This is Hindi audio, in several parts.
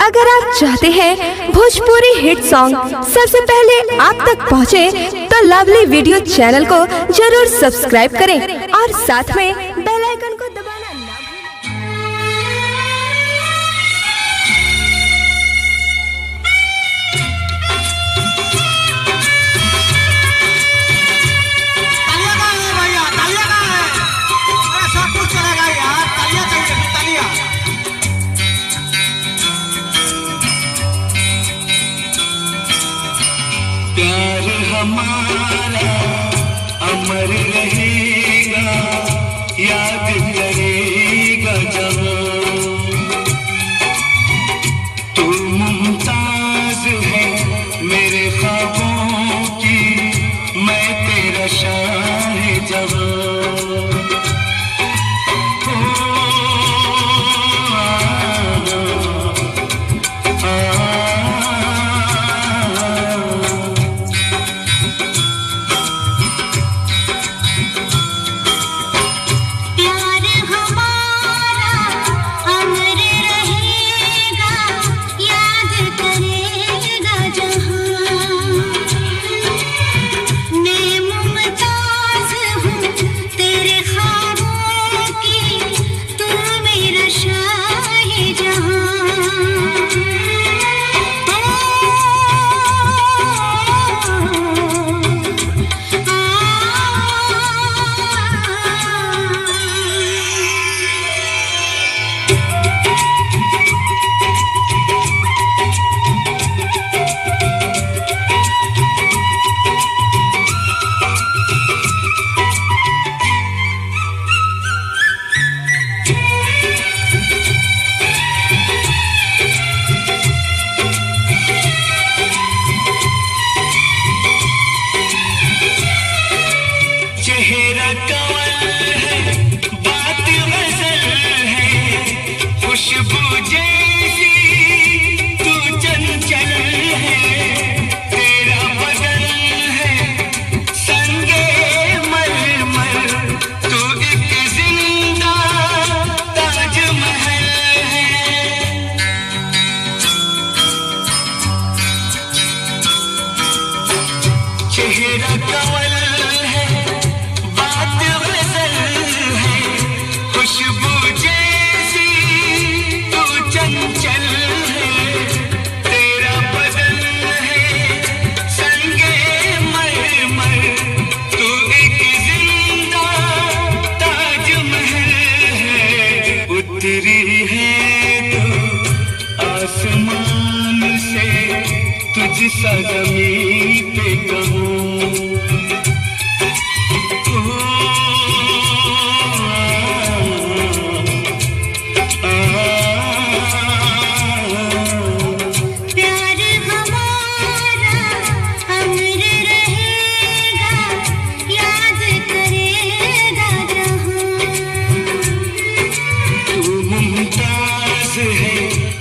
अगर आप चाहते हैं भोजपुरी हिट सॉन्ग सबसे पहले आप तक पहुंचे, तो लवली वीडियो चैनल को जरूर सब्सक्राइब करें और साथ में बेल आइकन को दबाना ना भूलें। तालियां कहाँ है भैया? तालियां कहाँ है? अरे सब कुछ चलेगा यार, तालियां चाहिए, तालियां। प्यार हमारा अमर रहेगा, याद करेगा जहां। तू मुमताज है मेरे ख्वाबों की, मैं तेरा शाहजहां। चेहरा कवल है, बात गजल है, खुशबू जैसी तू चंचल है। तेरा बदन है संगे मरमर, तू एक जिंदा ताजमहल है। चेहरा कवल खुशबू जैसी तू चंचल है, तेरा बदन है संगे मरमर, तू एक जिंदा ताजमहल है। उतरी है तू आसमान से, तुझसा ज़मीं पे कहूँ।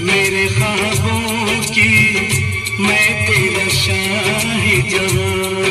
मेरे ख्वाबों की मैं तेरा शाहजहां।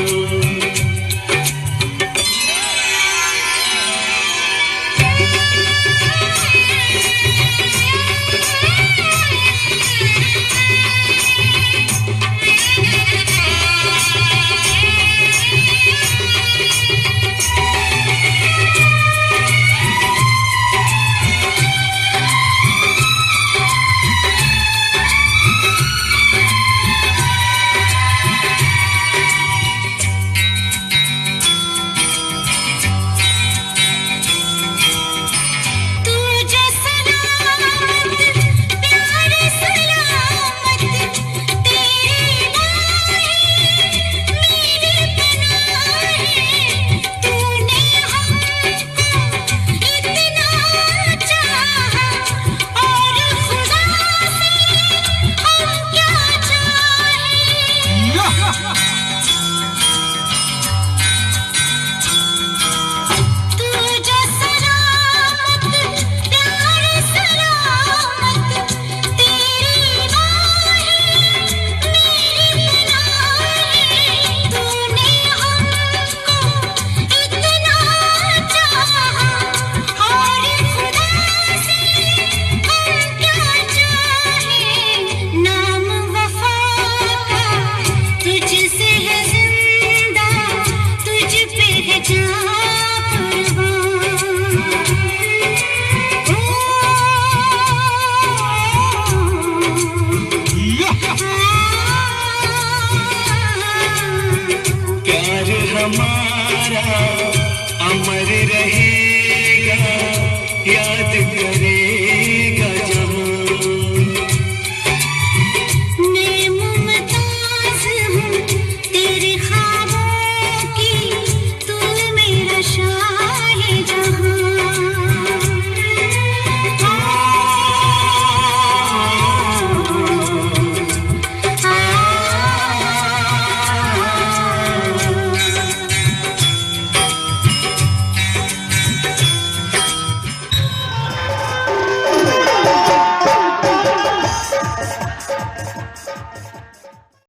हमारा अमर रहेगा, याद करेगा जहां। मैं मुमताज हूँ तेरे ख्वाबों की, तू मेरा शाहे जहां।